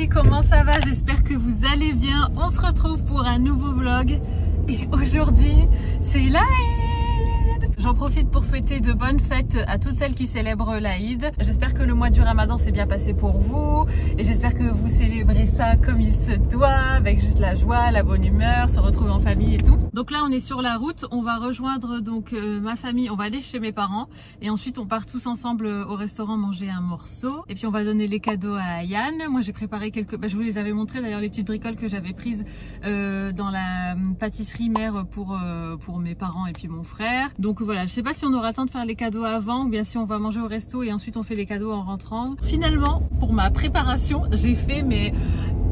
amis, comment ça va? J'espère que vous allez bien. On se retrouve pour un nouveau vlog et aujourd'hui c'est l'Aïd. J'en profite pour souhaiter de bonnes fêtes à toutes celles qui célèbrent l'Aïd. J'espère que le mois du Ramadan s'est bien passé pour vous et j'espère que vous célébrez ça comme il se doit, avec juste la joie, la bonne humeur, se retrouver en famille et tout. Donc là on est sur la route, on va rejoindre donc ma famille, on va aller chez mes parents et ensuite on part tous ensemble au restaurant manger un morceau et puis on va donner les cadeaux à Ayane. Moi j'ai préparé quelques, je vous les avais montré d'ailleurs, les petites bricoles que j'avais prises dans la pâtisserie mère pour mes parents et puis mon frère. Donc voilà, je sais pas si on aura le temps de faire les cadeaux avant ou bien si on va manger au resto et ensuite on fait les cadeaux en rentrant. Finalement, pour ma préparation, j'ai fait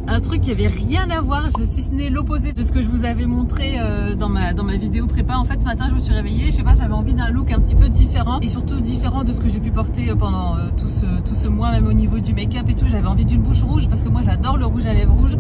un truc qui avait rien à voir, si ce n'est l'opposé de ce que je vous avais montré dans ma vidéo prépa. En fait, ce matin, je me suis réveillée, je sais pas, j'avais envie d'un look un petit peu différent et surtout différent de ce que j'ai pu porter pendant tout ce mois, même au niveau du make-up et tout. J'avais envie d'une bouche rouge parce que moi, j'adore le rouge à lèvres rouge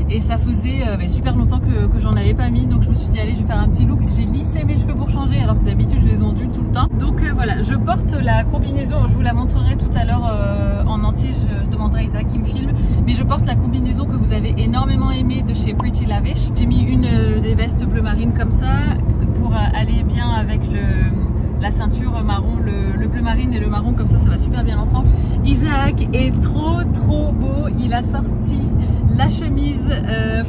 et ça faisait super longtemps que j'en avais pas mis. Donc, je me suis dit, allez, je vais faire un petit look. J'ai lissé mes cheveux pour changer alors que d'habitude, je les ondule tout le temps. Donc, voilà, je porte la combinaison. Je vous la montrerai tout à l'heure en entier. Je demanderai à Isaac qui me filme. Mais je porte la combinaison que vous avez énormément aimé de chez Pretty Lavish. J'ai mis une des vestes bleu marine comme ça pour aller bien avec la ceinture marron, le bleu marine et le marron, comme ça va super bien ensemble. Isaac est trop beau, il a sorti la chemise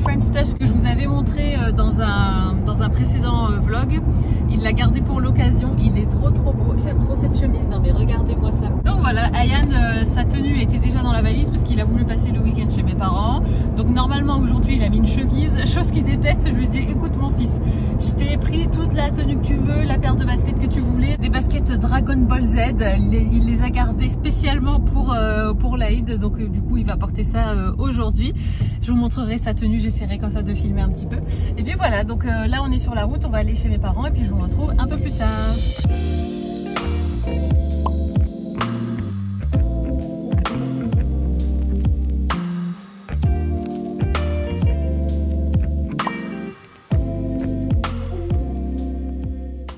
French Touch que je vous avais montré dans un précédent vlog. Il l'a gardée pour l'occasion, il est trop beau, j'aime trop cette chemise, non mais regardez-moi ça. Donc voilà, Ayane, sa tenue était déjà dans la valise parce qu'il a voulu passer le week-end chez mes parents. Donc normalement aujourd'hui il a mis une chemise, chose qu'il déteste. Je lui ai dit, écoute mon fils, je t'ai pris toute la tenue que tu veux, la paire de baskets que tu voulais, des baskets Dragon Ball Z, il les a gardées spécialement pour l'Aïd, donc du coup il va porter ça aujourd'hui. Je vous montrerai sa tenue, j'essaierai comme ça de filmer un petit peu. Et puis voilà, donc là on est sur la route, on va aller chez mes parents et puis je vous retrouve un peu plus tard.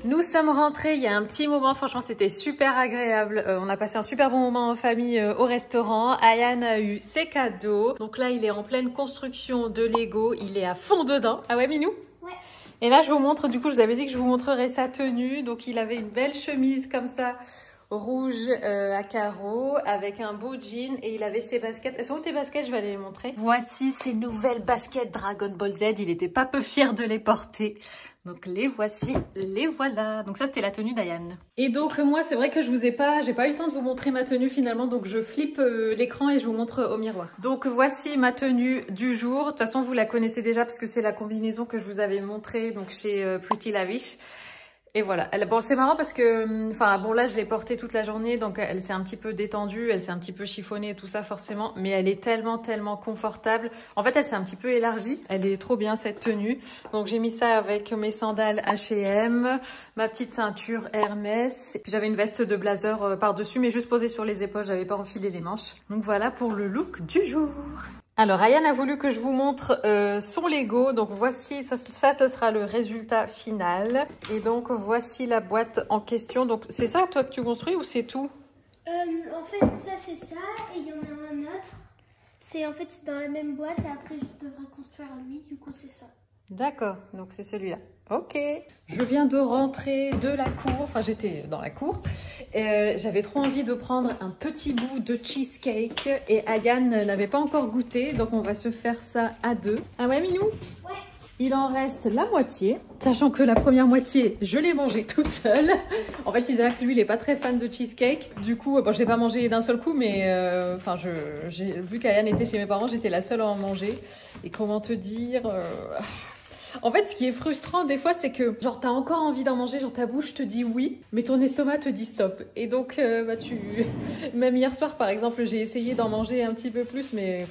Nous sommes rentrés il y a un petit moment, franchement c'était super agréable, on a passé un super bon moment en famille au restaurant. Ayane a eu ses cadeaux, donc là il est en pleine construction de Lego, il est à fond dedans. Ah ouais Minou? Ouais. Et là je vous montre, du coup je vous avais dit que je vous montrerais sa tenue, donc il avait une belle chemise comme ça, rouge à carreaux avec un beau jean et il avait ses baskets. Elles sont où tes baskets? Je vais aller les montrer. Voici ses nouvelles baskets Dragon Ball Z, il était pas peu fier de les porter. Donc les voici, les voilà. Donc ça c'était la tenue d'Ayane. Et donc moi c'est vrai que j'ai pas eu le temps de vous montrer ma tenue finalement, donc je flippe l'écran et je vous montre au miroir. Donc voici ma tenue du jour. De toute façon vous la connaissez déjà parce que c'est la combinaison que je vous avais montrée donc chez Pretty Lavish. Et voilà, bon c'est marrant parce que, bon là je l'ai portée toute la journée donc elle s'est un petit peu détendue, elle s'est un petit peu chiffonnée et tout ça forcément, mais elle est tellement confortable. En fait elle s'est un petit peu élargie, elle est trop bien cette tenue. Donc j'ai mis ça avec mes sandales H&M, ma petite ceinture Hermès, puis j'avais une veste de blazer par-dessus mais juste posée sur les épaules, j'avais pas enfilé les manches. Donc voilà pour le look du jour. Alors, Ayane a voulu que je vous montre son Lego. Donc, voici, ça sera le résultat final. Et donc, voici la boîte en question. Donc, c'est ça, toi, que tu construis ou c'est tout? En fait, ça, c'est ça. Et il y en a un autre. C'est en fait dans la même boîte. Et après, je devrais construire lui. Du coup, c'est ça. D'accord, donc c'est celui-là. Ok. Je viens de rentrer de la cour. Enfin, j'étais dans la cour. J'avais trop envie de prendre un petit bout de cheesecake. Et Ayane n'avait pas encore goûté. Donc, on va se faire ça à deux. Ah ouais, Minou? Ouais. Il en reste la moitié. Sachant que la première moitié, je l'ai mangée toute seule. En fait, Isaac, lui, il est pas très fan de cheesecake. Du coup, bon, je l'ai pas mangé d'un seul coup. Mais j'ai vu qu'Ayane était chez mes parents, j'étais la seule à en manger. Et comment te dire... En fait, ce qui est frustrant des fois, c'est que genre t'as encore envie d'en manger, genre ta bouche te dit oui, mais ton estomac te dit stop. Et donc, même hier soir, par exemple, j'ai essayé d'en manger un petit peu plus, mais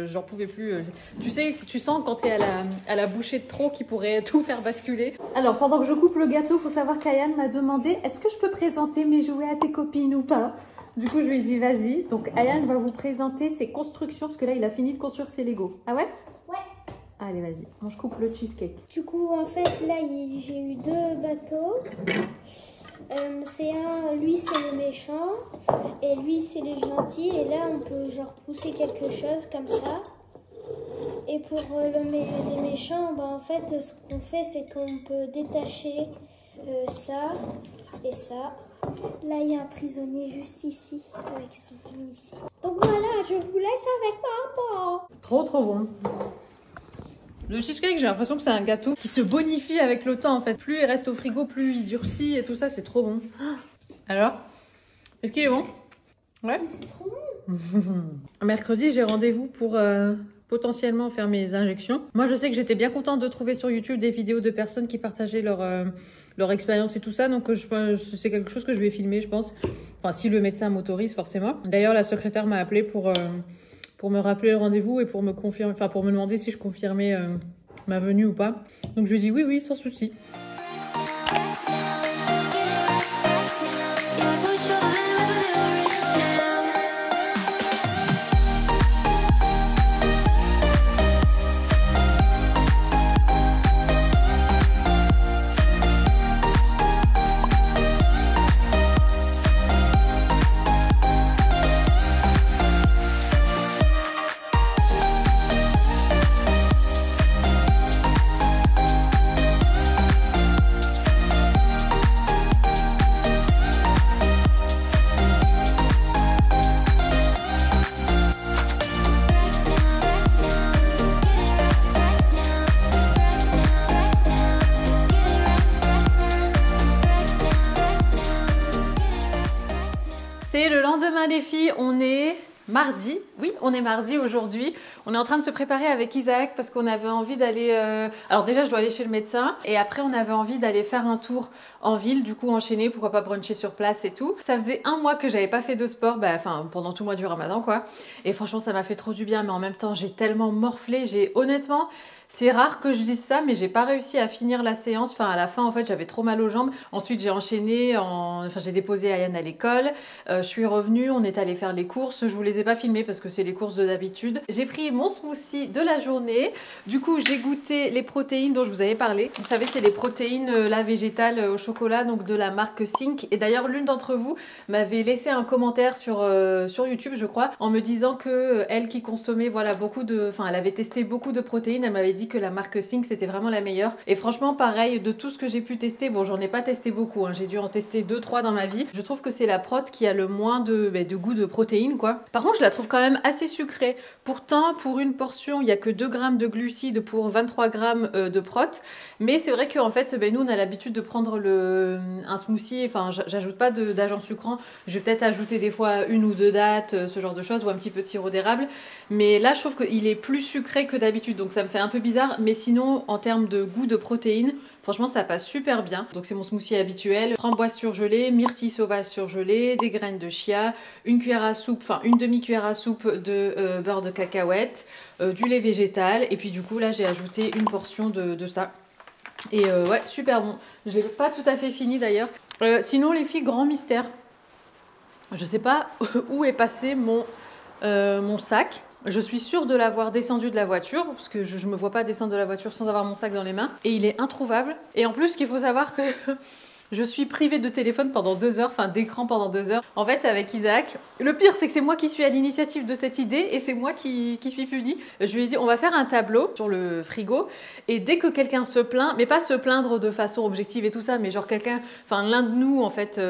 j'en pouvais plus. Tu sais, tu sens quand t'es à la bouchée de trop qui pourrait tout faire basculer. Alors, pendant que je coupe le gâteau, faut savoir qu'Ayane m'a demandé est-ce que je peux présenter mes jouets à tes copines ou pas? Du coup, je lui ai dit vas-y. Donc, Ayane va vous présenter ses constructions, parce que là, il a fini de construire ses Lego. Ah ouais? Ouais. Allez, vas-y. Moi, je coupe le cheesecake. Du coup, en fait, là, j'ai eu 2 bateaux. Lui c'est les méchants et lui c'est les gentils. Et là on peut genre pousser quelque chose comme ça. Et pour les méchants, bah, en fait ce qu'on fait c'est qu'on peut détacher ça et ça. Là il y a un prisonnier juste ici avec son ici. Donc voilà, je vous laisse avec papa. Trop bon. Le cheesecake, j'ai l'impression que c'est un gâteau qui se bonifie avec le temps en fait. Plus il reste au frigo, plus il durcit et tout ça, c'est trop bon. Alors, est-ce qu'il est bon? Ouais. Mais c'est trop bon. Mercredi, j'ai rendez-vous pour potentiellement faire mes injections. Moi, je sais que j'étais bien contente de trouver sur YouTube des vidéos de personnes qui partageaient leur expérience et tout ça. Donc, c'est quelque chose que je vais filmer, je pense. Enfin, si le médecin m'autorise, forcément. D'ailleurs, la secrétaire m'a appelé pour me rappeler le rendez-vous et pour me confirmer, enfin pour me demander si je confirmais ma venue ou pas. Donc je lui ai dit oui, sans souci. C'est le lendemain les filles, on est mardi. Oui, on est mardi aujourd'hui. On est en train de se préparer avec Isaac parce qu'on avait envie d'aller... Alors déjà, je dois aller chez le médecin. Et après, on avait envie d'aller faire un tour en ville. Du coup, enchaîner, pourquoi pas bruncher sur place et tout. Ça faisait 1 mois que j'avais pas fait de sport. Enfin, pendant tout le mois du ramadan, quoi. Et franchement, ça m'a fait trop du bien. Mais en même temps, j'ai tellement morflé. Honnêtement... C'est rare que je dise ça, mais j'ai pas réussi à finir la séance. Enfin, à la fin, en fait, j'avais trop mal aux jambes. Ensuite, j'ai enchaîné. Enfin, j'ai déposé Ayane à l'école. Je suis revenue. On est allé faire les courses. Je vous les ai pas filmées parce que c'est les courses de d'habitude. J'ai pris mon smoothie de la journée. Du coup, j'ai goûté les protéines dont je vous avais parlé. Vous savez, c'est les protéines là végétales au chocolat, donc de la marque Sync. Et d'ailleurs, l'une d'entre vous m'avait laissé un commentaire sur YouTube, je crois, en me disant que elle qui consommait, voilà, elle avait testé beaucoup de protéines. Elle m'avait dit que la marque Sync c'était vraiment la meilleure. Et franchement, pareil, de tout ce que j'ai pu tester, bon, j'en ai pas testé beaucoup, hein, j'ai dû en tester 2-3 dans ma vie. Je trouve que c'est la prot qui a le moins de goût de protéines, quoi. Par contre, je la trouve quand même assez sucrée. Pourtant, pour une portion, il y a que 2 grammes de glucides pour 23 grammes de prot. Mais c'est vrai qu'en fait, nous, on a l'habitude de prendre un smoothie. Enfin, j'ajoute pas d'agent sucrant. Je vais peut-être ajouter des fois 1 ou 2 dattes, ce genre de choses, ou un petit peu de sirop d'érable. Mais là, je trouve qu'il est plus sucré que d'habitude. Donc, ça me fait un peu bizarre. Mais sinon, en termes de goût de protéines, franchement, ça passe super bien. Donc, c'est mon smoothie habituel. Framboise surgelée, myrtille sauvage surgelée, des graines de chia, une cuillère à soupe, enfin une demi-cuillère à soupe de beurre de cacahuète, du lait végétal. Et puis, du coup, là, j'ai ajouté une portion de ça. Et ouais, super bon. Je l'ai pas tout à fait fini d'ailleurs. Sinon, les filles, grand mystère. Je sais pas où est passé mon sac. Je suis sûre de l'avoir descendu de la voiture, parce que je me vois pas descendre de la voiture sans avoir mon sac dans les mains. Et il est introuvable. Et en plus, il faut savoir que je suis privée de téléphone pendant 2 heures, enfin d'écran pendant 2 heures. En fait, avec Isaac, le pire, c'est que c'est moi qui suis à l'initiative de cette idée et c'est moi qui suis punie. Je lui ai dit, on va faire un tableau sur le frigo et dès que quelqu'un se plaint, mais pas se plaindre de façon objective et tout ça, mais genre quelqu'un, enfin l'un de nous en fait,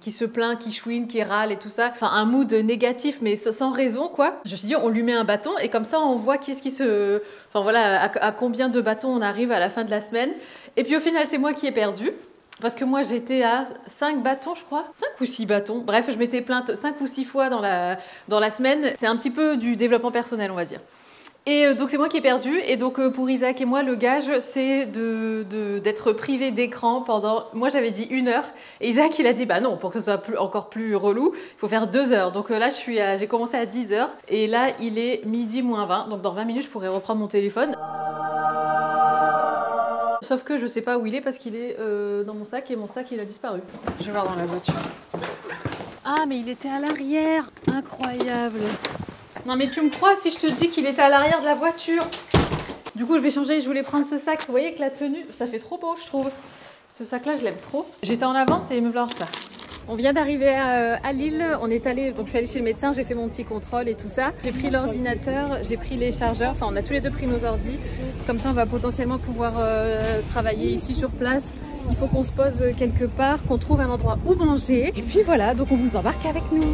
qui se plaint, qui chouine, qui râle et tout ça, enfin un mood négatif mais sans raison quoi. Je me suis dit, on lui met un bâton et comme ça on voit qui est-ce qui se... Enfin voilà, à combien de bâtons on arrive à la fin de la semaine. Et puis au final, c'est moi qui ai perdu. Parce que moi j'étais à 5 bâtons je crois, 5 ou 6 bâtons. Bref, je m'étais plainte 5 ou 6 fois dans la semaine. C'est un petit peu du développement personnel on va dire. Et donc c'est moi qui ai perdu. Et donc pour Isaac et moi le gage c'est d'être privé d'écran pendant... Moi j'avais dit 1 heure. Et Isaac il a dit bah non, pour que ce soit encore plus relou, il faut faire 2 heures. Donc là j'ai commencé à 10 heures. Et là il est midi moins 20. Donc dans 20 minutes je pourrais reprendre mon téléphone. Sauf que je sais pas où il est parce qu'il est dans mon sac et mon sac il a disparu. Je vais voir dans la voiture. Ah mais il était à l'arrière. Incroyable. Non mais tu me crois si je te dis qu'il était à l'arrière de la voiture? Du coup je vais changer, je voulais prendre ce sac. Vous voyez que la tenue, ça fait trop beau je trouve. Ce sac-là, je l'aime trop. J'étais en avance et me voilà en retard. On vient d'arriver à Lille, on est allé, donc je suis allée chez le médecin, j'ai fait mon petit contrôle et tout ça. J'ai pris l'ordinateur, j'ai pris les chargeurs, enfin on a tous les deux pris nos ordis. Comme ça on va potentiellement pouvoir travailler ici sur place. Il faut qu'on se pose quelque part, qu'on trouve un endroit où manger. Et puis voilà, donc on vous embarque avec nous.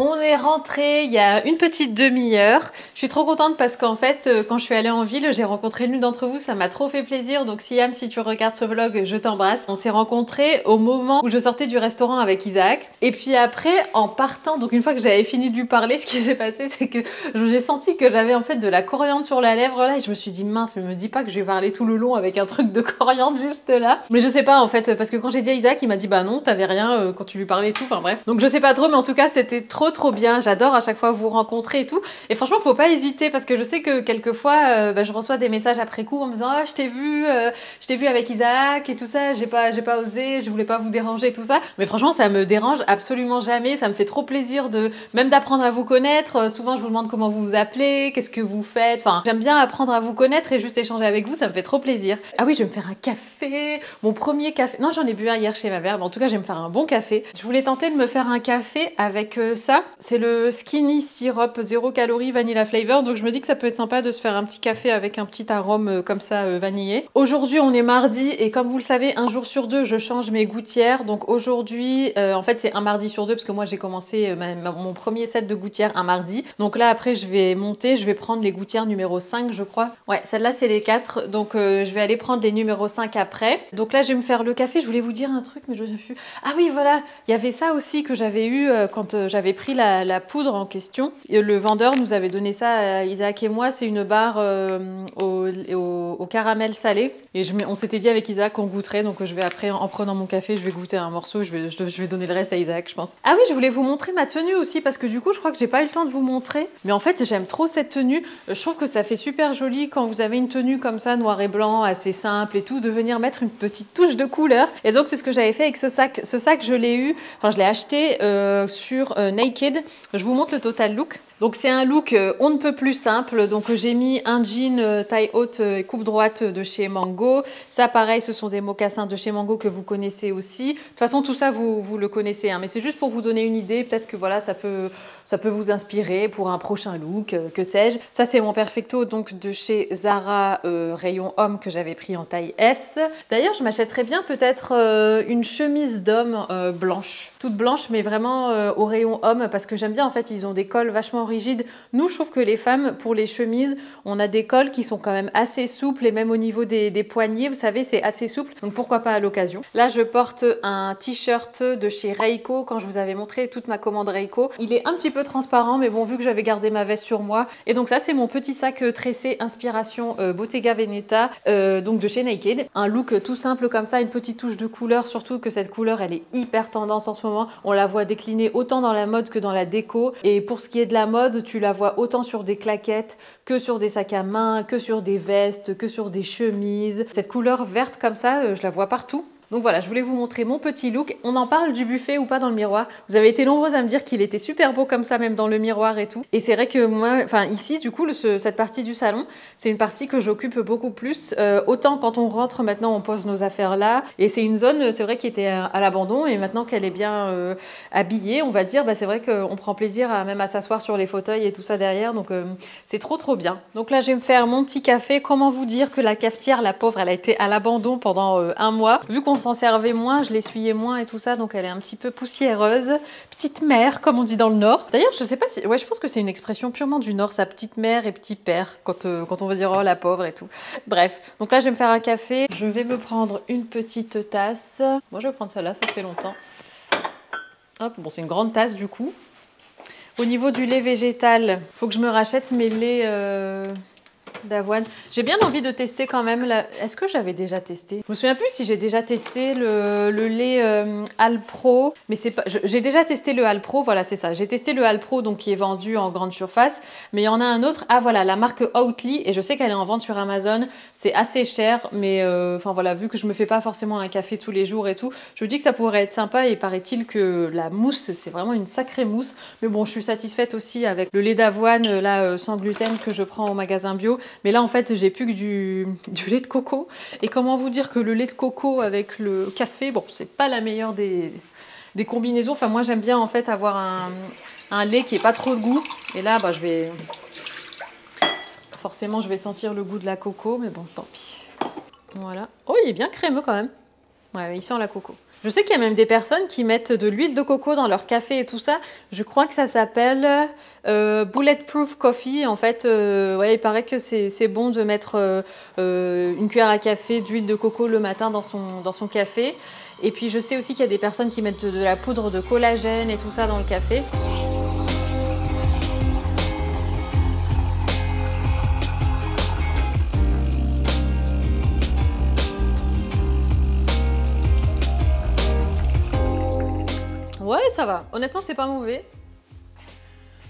On est rentré il y a une petite demi-heure. Je suis trop contente parce qu'en fait, quand je suis allée en ville, j'ai rencontré l'une d'entre vous. Ça m'a trop fait plaisir. Donc Siam, si tu regardes ce vlog, je t'embrasse. On s'est rencontrés au moment où je sortais du restaurant avec Isaac. Et puis après, en partant, donc une fois que j'avais fini de lui parler, ce qui s'est passé, c'est que j'ai senti que j'avais en fait de la coriandre sur la lèvre là. Et je me suis dit, mince, mais me dis pas que je vais parler tout le long avec un truc de coriandre juste là. Mais je sais pas en fait, parce que quand j'ai dit à Isaac, il m'a dit, bah non, t'avais rien quand tu lui parlais et tout. Enfin bref. Donc je sais pas trop, mais en tout cas, c'était trop bien. J'adore à chaque fois vous rencontrer et tout. Et franchement, faut pas hésiter parce que je sais que quelquefois, je reçois des messages après coup en me disant, oh, je t'ai vu avec Isaac et tout ça. J'ai pas osé, je voulais pas vous déranger et tout ça. Mais franchement, ça me dérange absolument jamais. Ça me fait trop plaisir même d'apprendre à vous connaître. Souvent, je vous demande comment vous vous appelez, qu'est-ce que vous faites. Enfin, j'aime bien apprendre à vous connaître et juste échanger avec vous. Ça me fait trop plaisir. Ah oui, je vais me faire un café. Mon premier café. Non, j'en ai bu un hier chez ma mère, mais en tout cas, je vais me faire un bon café. Je voulais tenter de me faire un café avec ça. C'est le Skinny Syrup 0 calories vanilla flavor, donc je me dis que ça peut être sympa de se faire un petit café avec un petit arôme comme ça vanillé. Aujourd'hui on est mardi et comme vous le savez, un jour sur deux je change mes gouttières. Donc aujourd'hui, en fait c'est un mardi sur deux parce que moi j'ai commencé mon premier set de gouttières un mardi. Donc là après je vais monter, je vais prendre les gouttières numéro 5 je crois. Ouais, celle-là c'est les 4, donc je vais aller prendre les numéro 5 après. Donc là je vais me faire le café. Je voulais vous dire un truc mais je sais plus. Ah oui voilà, il y avait ça aussi que j'avais eu quand j'avais pris la poudre en question. Et le vendeur nous avait donné ça à Isaac et moi. C'est une barre au caramel salé. Et on s'était dit avec Isaac qu'on goûterait. Donc je vais après, en prenant mon café, je vais goûter un morceau. Je vais donner le reste à Isaac, je pense. Ah oui, je voulais vous montrer ma tenue aussi parce que du coup, je crois que j'ai pas eu le temps de vous montrer. Mais en fait, j'aime trop cette tenue. Je trouve que ça fait super joli quand vous avez une tenue comme ça, noir et blanc, assez simple et tout, de venir mettre une petite touche de couleur. Et donc, c'est ce que j'avais fait avec ce sac. Ce sac, je l'ai eu, enfin, je l'ai acheté sur Naked. Je vous montre le total look. Donc c'est un look on ne peut plus simple. Donc j'ai mis un jean taille haute et coupe droite de chez Mango. Ça pareil, ce sont des mocassins de chez Mango que vous connaissez aussi. De toute façon tout ça vous le connaissez, hein. Mais c'est juste pour vous donner une idée. Peut-être que voilà, ça peut vous inspirer pour un prochain look, que sais-je. Ça c'est mon perfecto donc de chez Zara rayon homme que j'avais pris en taille S. D'ailleurs je m'achèterais bien peut-être une chemise d'homme blanche. Toute blanche mais vraiment au rayon homme parce que j'aime bien en fait, ils ont des cols vachement rigide. Nous, je trouve que les femmes, pour les chemises, on a des cols qui sont quand même assez souples et même au niveau des poignets, vous savez, c'est assez souple. Donc pourquoi pas à l'occasion. Là, je porte un t-shirt de chez Reiko quand je vous avais montré toute ma commande Reiko. Il est un petit peu transparent, mais bon, vu que j'avais gardé ma veste sur moi. Et donc ça, c'est mon petit sac tressé inspiration Bottega Veneta, donc de chez Naked. Un look tout simple comme ça, une petite touche de couleur, surtout que cette couleur, elle est hyper tendance en ce moment. On la voit décliner autant dans la mode que dans la déco. Et pour ce qui est de la mode, tu la vois autant sur des claquettes que sur des sacs à main, que sur des vestes, que sur des chemises. Cette couleur verte comme ça, je la vois partout. Donc voilà, je voulais vous montrer mon petit look. On en parle du buffet ou pas dans le miroir. Vous avez été nombreuses à me dire qu'il était super beau comme ça, même dans le miroir et tout. Et c'est vrai que moi, enfin ici, du coup, cette partie du salon, c'est une partie que j'occupe beaucoup plus. Autant quand on rentre, maintenant, on pose nos affaires là. Et c'est une zone, c'est vrai, qui était à l'abandon. Et maintenant qu'elle est bien habillée, on va dire, bah, c'est vrai qu'on prend plaisir même à s'asseoir sur les fauteuils et tout ça derrière. Donc c'est trop bien. Donc là, je vais me faire mon petit café. Comment vous dire que la cafetière, la pauvre, elle a été à l'abandon pendant un mois. Vu qu'on s'en servait moins, je l'essuyais moins et tout ça, donc elle est un petit peu poussiéreuse. Petite mère, comme on dit dans le Nord. D'ailleurs, je sais pas si... Ouais, je pense que c'est une expression purement du Nord, ça, petite mère et petit père, quand on va dire « oh, la pauvre » et tout. Bref, donc là, je vais me faire un café. Je vais me prendre une petite tasse. Moi, je vais prendre celle-là, ça fait longtemps. Hop, bon, c'est une grande tasse, du coup. Au niveau du lait végétal, il faut que je me rachète mes laits... d'avoine. J'ai bien envie de tester quand même. Est-ce que j'avais déjà testé? Je me souviens plus si j'ai déjà testé le lait Alpro, mais c'est pas. J'ai déjà testé le Alpro, voilà, c'est ça. J'ai testé le Alpro, donc qui est vendu en grande surface, mais il y en a un autre. Ah voilà, la marque Oatly, et je sais qu'elle est en vente sur Amazon. C'est assez cher, mais enfin voilà, vu que je me fais pas forcément un café tous les jours et tout, je me dis que ça pourrait être sympa. Et paraît-il que la mousse, c'est vraiment une sacrée mousse. Mais bon, je suis satisfaite aussi avec le lait d'avoine là sans gluten que je prends au magasin bio. Mais là, en fait, j'ai plus que du lait de coco. Et comment vous dire que le lait de coco avec le café, bon, c'est pas la meilleure des combinaisons. Enfin, moi, j'aime bien, en fait, avoir un lait qui n'ait pas trop de goût. Et là, bah, je vais... Forcément, je vais sentir le goût de la coco, mais bon, tant pis. Voilà. Oh, il est bien crémeux quand même. Ouais, il sent la coco. Je sais qu'il y a même des personnes qui mettent de l'huile de coco dans leur café et tout ça. Je crois que ça s'appelle Bulletproof Coffee. En fait, ouais, il paraît que c'est bon de mettre une cuillère à café d'huile de coco le matin dans son café. Et puis, je sais aussi qu'il y a des personnes qui mettent de la poudre de collagène et tout ça dans le café. Ouais, ça va. Honnêtement, c'est pas mauvais.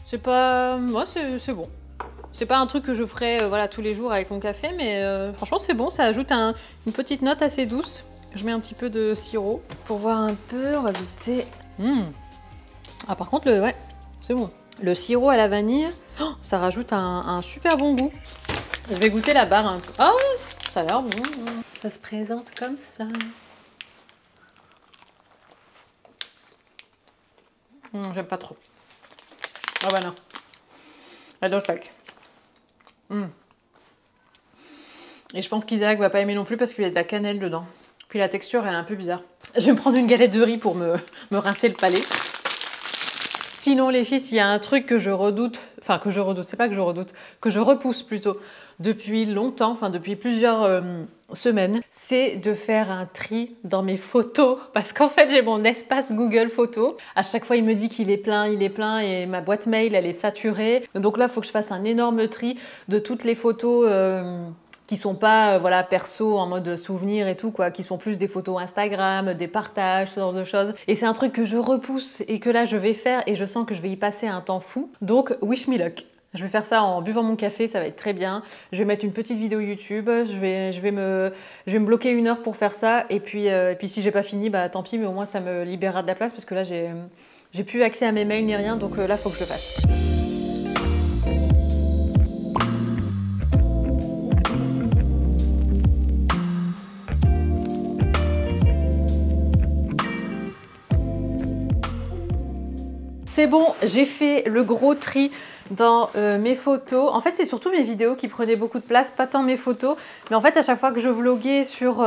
C'est pas... Ouais, c'est bon. C'est pas un truc que je ferais voilà, tous les jours avec mon café, mais franchement, c'est bon. Ça ajoute une petite note assez douce. Je mets un petit peu de sirop pour voir un peu. On va goûter. Ah, par contre, ouais, c'est bon. Le sirop à la vanille, oh, ça rajoute un super bon goût. Je vais goûter la barre un peu. Ah, ça a l'air bon. Ça se présente comme ça. J'aime pas trop. Ah bah non. I don't like. Et je pense qu'Isaac va pas aimer non plus parce qu'il y a de la cannelle dedans. Puis la texture, elle est un peu bizarre. Je vais me prendre une galette de riz pour me rincer le palais. Sinon, les filles, s'il y a un truc que je redoute, enfin que je redoute, c'est pas que je redoute, que je repousse plutôt, depuis longtemps, enfin depuis plusieurs semaines, c'est de faire un tri dans mes photos. Parce qu'en fait, j'ai mon espace Google Photos. À chaque fois, il me dit qu'il est plein, et ma boîte mail, elle est saturée. Donc là, il faut que je fasse un énorme tri de toutes les photos qui sont pas voilà, perso en mode souvenir et tout, quoi, qui sont plus des photos Instagram, des partages, ce genre de choses. Et c'est un truc que je repousse et que là, je vais faire et je sens que je vais y passer un temps fou. Donc, wish me luck. Je vais faire ça en buvant mon café, ça va être très bien. Je vais mettre une petite vidéo YouTube, je vais me bloquer 1 heure pour faire ça. Et puis si j'ai pas fini, bah tant pis, mais au moins ça me libérera de la place parce que là j'ai plus accès à mes mails ni rien, donc là faut que je le fasse. C'est bon, j'ai fait le gros tri dans mes photos. En fait, c'est surtout mes vidéos qui prenaient beaucoup de place, pas tant mes photos. Mais en fait, à chaque fois que je vloguais sur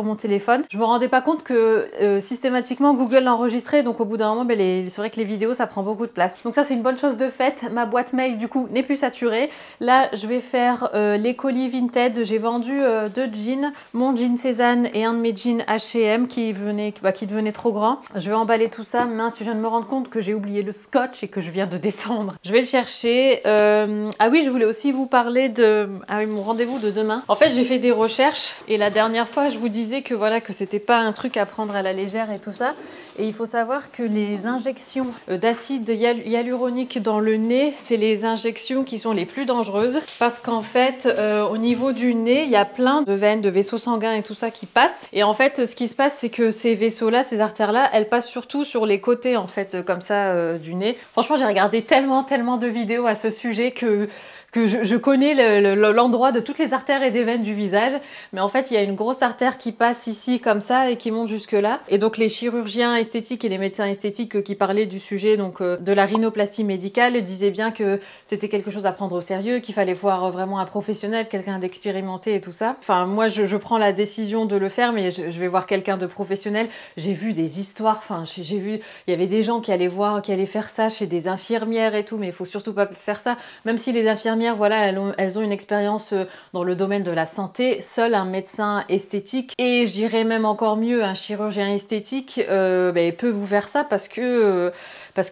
mon téléphone, je me rendais pas compte que systématiquement Google l'enregistrait. Donc au bout d'un moment, c'est vrai que les vidéos, ça prend beaucoup de place. Donc ça, c'est une bonne chose de fait. Ma boîte mail, du coup, n'est plus saturée. Là, je vais faire les colis Vinted. J'ai vendu 2 jeans, mon jean Cézanne et un de mes jeans H&M qui devenait trop grand. Je vais emballer tout ça. Mince, je viens de me rendre compte que j'ai oublié le scotch et que je viens de descendre. Je vais le chercher. Ah oui, je voulais aussi vous parler de mon rendez-vous de demain. En fait, j'ai fait des recherches et la dernière fois, je vous disais que voilà, que c'était pas un truc à prendre à la légère et tout ça. Et il faut savoir que les injections d'acide hyaluronique dans le nez, c'est les injections qui sont les plus dangereuses parce qu'en fait, au niveau du nez, il y a plein de veines, de vaisseaux sanguins et tout ça qui passent. Et en fait, ce qui se passe, c'est que ces vaisseaux-là, ces artères-là, elles passent surtout sur les côtés en fait, comme ça, du nez. Franchement, j'ai regardé tellement de vidéos à ce sujet que que je connais l'endroit de toutes les artères et des veines du visage. Mais en fait, il y a une grosse artère qui passe ici comme ça et qui monte jusque là. Et donc les chirurgiens esthétiques et les médecins esthétiques qui parlaient du sujet donc de la rhinoplastie médicale disaient bien que c'était quelque chose à prendre au sérieux, qu'il fallait voir vraiment un professionnel, quelqu'un d'expérimenté et tout ça. Enfin, moi, je prends la décision de le faire, mais je vais voir quelqu'un de professionnel. J'ai vu des histoires, enfin, j'ai vu, il y avait des gens qui allaient faire ça chez des infirmières et tout, mais il faut surtout pas faire ça. Même si les infirmières, voilà, elles ont une expérience dans le domaine de la santé, seul un médecin esthétique, et je dirais même encore mieux, un chirurgien esthétique, peut vous faire ça parce que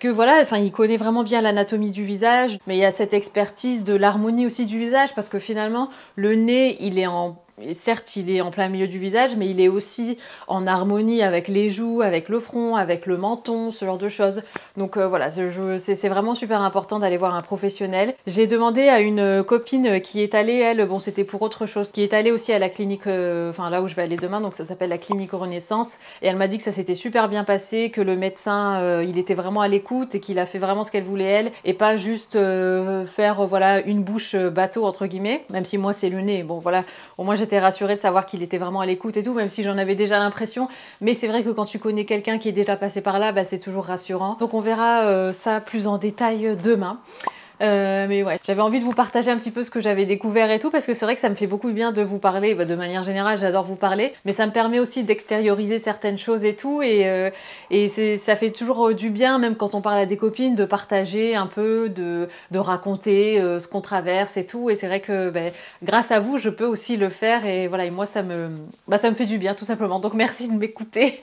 voilà, enfin, il connaît vraiment bien l'anatomie du visage, mais il y a cette expertise de l'harmonie aussi du visage, parce que finalement, le nez, certes, il est en plein milieu du visage, mais il est aussi en harmonie avec les joues, avec le front, avec le menton, ce genre de choses. Donc voilà, c'est vraiment super important d'aller voir un professionnel. J'ai demandé à une copine qui est allée, elle, bon, c'était pour autre chose, qui est allée aussi à la clinique, là où je vais aller demain, donc ça s'appelle la clinique Renaissance, et elle m'a dit que ça s'était super bien passé, que le médecin, il était vraiment à l'écoute et qu'il a fait vraiment ce qu'elle voulait elle, et pas juste faire, voilà, une bouche bateau, entre guillemets, même si moi c'est le nez, bon voilà, au moins j'étais rassurée de savoir qu'il était vraiment à l'écoute et tout, même si j'en avais déjà l'impression. Mais c'est vrai que quand tu connais quelqu'un qui est déjà passé par là, c'est toujours rassurant. Donc on verra ça plus en détail demain. Mais ouais, j'avais envie de vous partager un petit peu ce que j'avais découvert et tout, parce que c'est vrai que ça me fait beaucoup de bien de vous parler. De manière générale, j'adore vous parler, mais ça me permet aussi d'extérioriser certaines choses et tout, et ça fait toujours du bien, même quand on parle à des copines, de partager un peu, de raconter ce qu'on traverse et tout. Et c'est vrai que grâce à vous, je peux aussi le faire, et voilà, et moi ça me fait du bien tout simplement. Donc merci de m'écouter.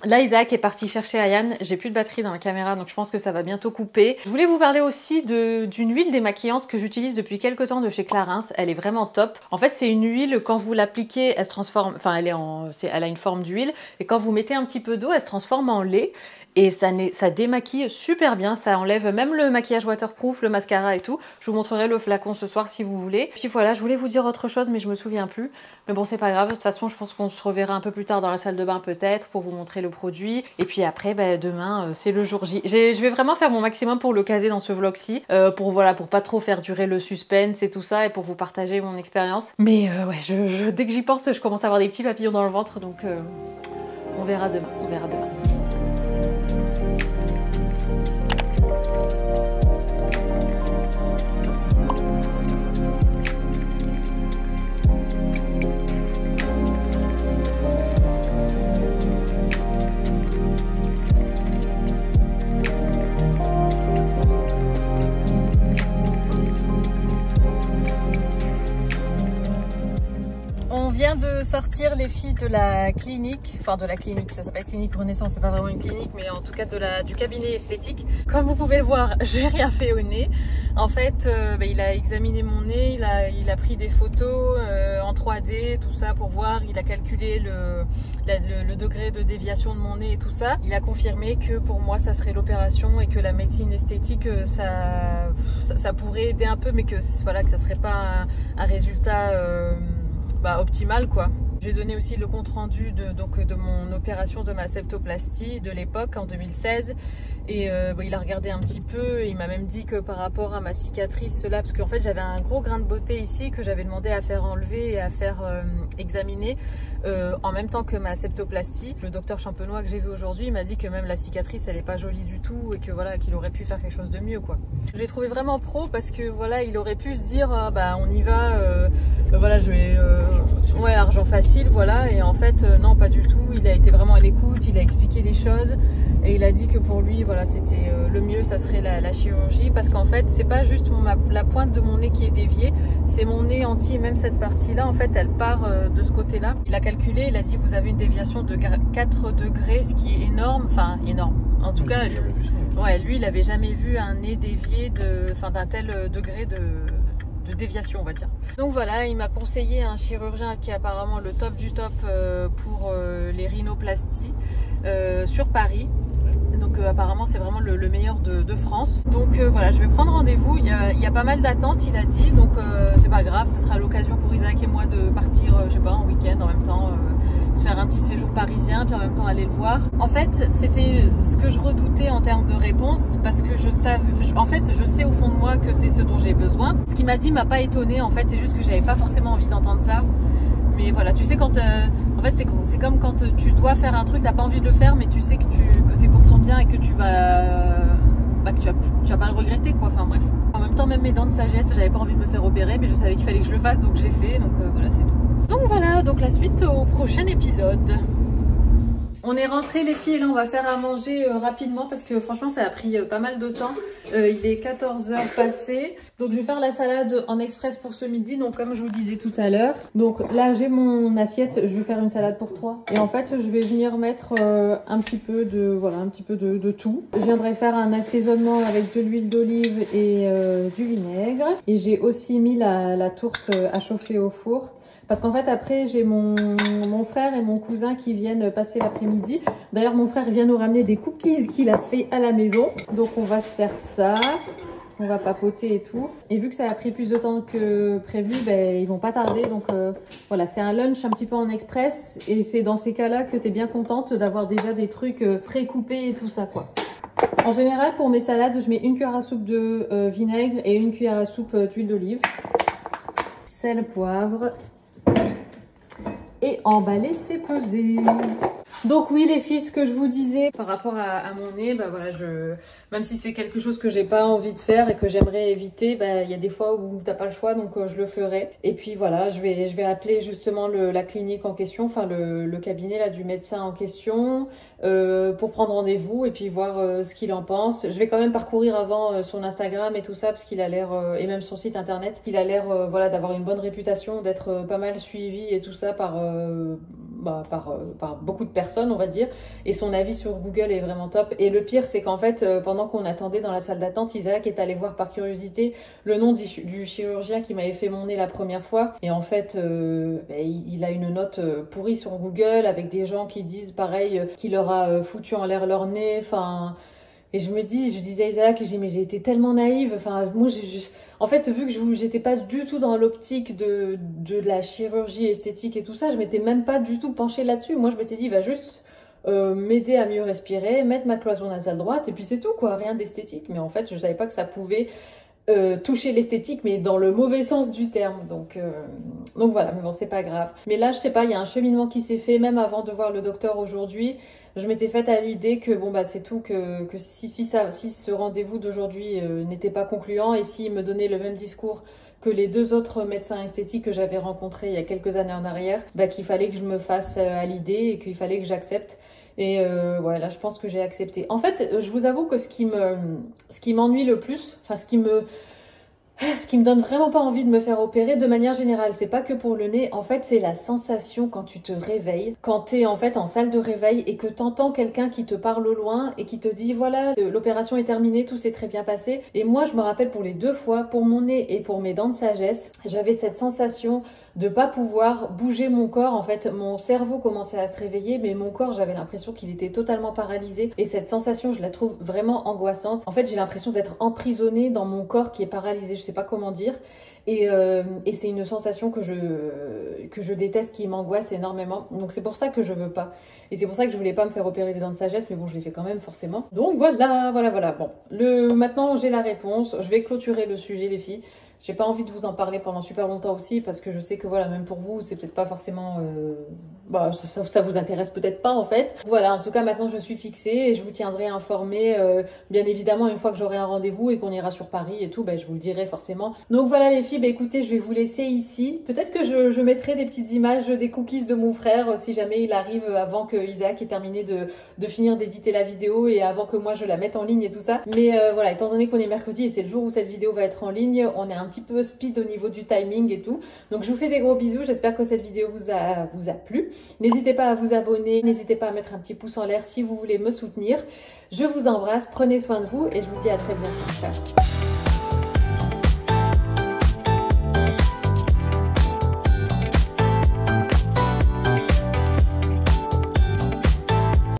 Là, Isaac est parti chercher Ayane. J'ai plus de batterie dans la caméra, donc je pense que ça va bientôt couper. Je voulais vous parler aussi d'une huile démaquillante que j'utilise depuis quelques temps de chez Clarins. Elle est vraiment top. En fait, c'est une huile, quand vous l'appliquez, elle se transforme, enfin, elle a une forme d'huile, et quand vous mettez un petit peu d'eau, elle se transforme en lait. Et ça démaquille super bien, ça enlève même le maquillage waterproof, le mascara et tout. Je vous montrerai le flacon ce soir si vous voulez. Puis voilà, je voulais vous dire autre chose, mais je me souviens plus. Mais bon, c'est pas grave, de toute façon, je pense qu'on se reverra un peu plus tard dans la salle de bain peut-être, pour vous montrer le produit. Et puis après, demain, c'est le jour J. Je vais vraiment faire mon maximum pour le caser dans ce vlog-ci, pour pas trop faire durer le suspense et tout ça, et pour vous partager mon expérience. Mais ouais, dès que j'y pense, je commence à avoir des petits papillons dans le ventre, donc on verra demain, on verra demain. De sortir les filles de la clinique, ça s'appelle clinique Renaissance, c'est pas vraiment une clinique, mais en tout cas du cabinet esthétique. Comme vous pouvez le voir, j'ai rien fait au nez. En fait, il a examiné mon nez, il a pris des photos en 3D, tout ça pour voir, il a calculé le degré de déviation de mon nez et tout ça. Il a confirmé que pour moi ça serait l'opération, et que la médecine esthétique ça pourrait aider un peu, mais que voilà, que ça serait pas un résultat optimal quoi. J'ai donné aussi le compte rendu de mon opération de ma septoplastie de l'époque en 2016, et il a regardé un petit peu, et il m'a même dit que par rapport à ma cicatrice là, parce qu'en fait j'avais un gros grain de beauté ici que j'avais demandé à faire enlever et à faire examiner en même temps que ma septoplastie. Le docteur Champenois que j'ai vu aujourd'hui, il m'a dit que même la cicatrice elle est pas jolie du tout, et que voilà, qu'il aurait pu faire quelque chose de mieux quoi. Je l'ai trouvé vraiment pro, parce que voilà, il aurait pu se dire on y va, voilà, je vais ouais, argent facile, voilà, et en fait non, pas du tout. Il a été vraiment à l'écoute, il a expliqué des choses, et il a dit que pour lui voilà, c'était le mieux, ça serait la chirurgie, parce qu'en fait c'est pas juste la pointe de mon nez qui est déviée, c'est mon nez entier, même cette partie là en fait elle part de ce côté là. Il a calculé, il a dit vous avez une déviation de 4 degrés, ce qui est énorme, enfin énorme en tout cas. Ouais, lui il avait jamais vu un nez dévié d'un tel degré de déviation, on va dire. Donc voilà, il m'a conseillé un chirurgien qui est apparemment le top du top pour les rhinoplasties sur Paris. Donc apparemment c'est vraiment le meilleur de France. Donc voilà, je vais prendre rendez-vous. Il y a pas mal d'attentes, il a dit, donc c'est pas grave, ce sera l'occasion pour Isaac et moi de partir, je sais pas, en week-end en même temps. se faire un petit séjour parisien, puis en même temps aller le voir. En fait, c'était ce que je redoutais en termes de réponse, parce que je sais au fond de moi que c'est ce dont j'ai besoin. Ce qu'il m'a dit m'a pas étonnée, en fait, c'est juste que j'avais pas forcément envie d'entendre ça. Mais voilà, tu sais, quand en fait, c'est comme quand tu dois faire un truc, t'as pas envie de le faire, mais tu sais que c'est pour ton bien et que tu vas pas le regretter, quoi. Enfin bref. En même temps, même mes dents de sagesse, j'avais pas envie de me faire opérer, mais je savais qu'il fallait que je le fasse, donc j'ai fait. Donc voilà, c'est tout, quoi. Donc voilà, donc la suite au prochain épisode. On est rentrés les filles et là on va faire à manger rapidement parce que franchement ça a pris pas mal de temps. Il est 14h passé. Donc je vais faire la salade en express pour ce midi. Donc comme je vous disais tout à l'heure. Donc là j'ai mon assiette, je vais faire une salade pour 3. Et en fait je vais venir mettre un petit peu de tout. Je viendrai faire un assaisonnement avec de l'huile d'olive et du vinaigre. Et j'ai aussi mis la tourte à chauffer au four. Parce qu'en fait, après, j'ai mon frère et mon cousin qui viennent passer l'après-midi. D'ailleurs, mon frère vient nous ramener des cookies qu'il a fait à la maison. Donc, on va se faire ça. On va papoter et tout. Et vu que ça a pris plus de temps que prévu, ben, ils vont pas tarder. Donc, voilà, c'est un lunch un petit peu en express. Et c'est dans ces cas-là que tu es bien contente d'avoir déjà des trucs pré-coupés et tout ça, quoi. En général, pour mes salades, je mets une cuillère à soupe de vinaigre et une cuillère à soupe d'huile d'olive. Sel, poivre. Et emballer, c'est pesé. Donc oui les filles, ce que je vous disais par rapport à mon nez, bah voilà, même si c'est quelque chose que j'ai pas envie de faire et que j'aimerais éviter, bah il y a des fois où t'as pas le choix, donc je le ferai. Et puis voilà, je vais appeler justement la clinique en question, enfin le cabinet là du médecin en question, pour prendre rendez-vous et puis voir ce qu'il en pense. Je vais quand même parcourir avant son Instagram et tout ça parce qu'il a l'air, et même son site internet, il a l'air voilà d'avoir une bonne réputation, d'être pas mal suivi et tout ça par beaucoup de personnes, on va dire, et son avis sur Google est vraiment top. Et le pire, c'est qu'en fait, pendant qu'on attendait dans la salle d'attente, Isaac est allé voir par curiosité le nom du chirurgien qui m'avait fait mon nez la première fois. Et en fait, il a une note pourrie sur Google avec des gens qui disent pareil, qu'il leur a foutu en l'air leur nez. Enfin, et je disais à Isaac, mais j'ai été tellement naïve. Enfin, moi, en fait, vu que j'étais pas du tout dans l'optique de la chirurgie esthétique et tout ça, je m'étais même pas du tout penchée là-dessus. Moi, je m'étais dit, il va juste m'aider à mieux respirer, mettre ma cloison nasale droite, et puis c'est tout, quoi, rien d'esthétique. Mais en fait, je savais pas que ça pouvait toucher l'esthétique, mais dans le mauvais sens du terme. Donc voilà, mais bon, c'est pas grave. Mais là, je sais pas, il y a un cheminement qui s'est fait, même avant de voir le docteur aujourd'hui. Je m'étais faite à l'idée que bon bah c'est tout, que si ce rendez-vous d'aujourd'hui n'était pas concluant et s'il me donnait le même discours que les 2 autres médecins esthétiques que j'avais rencontrés il y a quelques années en arrière, bah qu'il fallait que je me fasse à l'idée et qu'il fallait que j'accepte. Et voilà, je pense que j'ai accepté. En fait, je vous avoue que ce qui m'ennuie le plus, enfin ce qui me donne vraiment pas envie de me faire opérer de manière générale, c'est pas que pour le nez, en fait c'est la sensation quand tu te réveilles, quand t'es en fait en salle de réveil et que t'entends quelqu'un qui te parle au loin et qui te dit voilà, l'opération est terminée, tout s'est très bien passé. Et moi je me rappelle pour les 2 fois, pour mon nez et pour mes dents de sagesse, j'avais cette sensation de pas pouvoir bouger mon corps. En fait, mon cerveau commençait à se réveiller, mais mon corps, j'avais l'impression qu'il était totalement paralysé. Et cette sensation, je la trouve vraiment angoissante. En fait, j'ai l'impression d'être emprisonnée dans mon corps qui est paralysé. Je sais pas comment dire. Et c'est une sensation que je déteste, qui m'angoisse énormément. Donc c'est pour ça que je veux pas. Et c'est pour ça que je voulais pas me faire opérer des dents de sagesse, mais bon, je l'ai fait quand même forcément. Donc voilà. Bon, maintenant j'ai la réponse. Je vais clôturer le sujet, les filles. J'ai pas envie de vous en parler pendant super longtemps aussi, parce que je sais que voilà, même pour vous, c'est peut-être pas forcément... ça vous intéresse peut-être pas en fait. Voilà, en tout cas maintenant je suis fixée et je vous tiendrai informée. Bien évidemment, une fois que j'aurai un rendez-vous et qu'on ira sur Paris et tout, ben, je vous le dirai forcément. Donc voilà les filles, ben, écoutez, je vais vous laisser ici. Peut-être que je mettrai des petites images des cookies de mon frère si jamais il arrive avant que Isaac ait terminé de finir d'éditer la vidéo et avant que moi je la mette en ligne et tout ça. Mais voilà, étant donné qu'on est mercredi et c'est le jour où cette vidéo va être en ligne, on est un petit peu speed au niveau du timing et tout. Donc je vous fais des gros bisous, j'espère que cette vidéo vous a plu. N'hésitez pas à vous abonner, n'hésitez pas à mettre un petit pouce en l'air si vous voulez me soutenir. Je vous embrasse, prenez soin de vous et je vous dis à très bientôt. Ciao.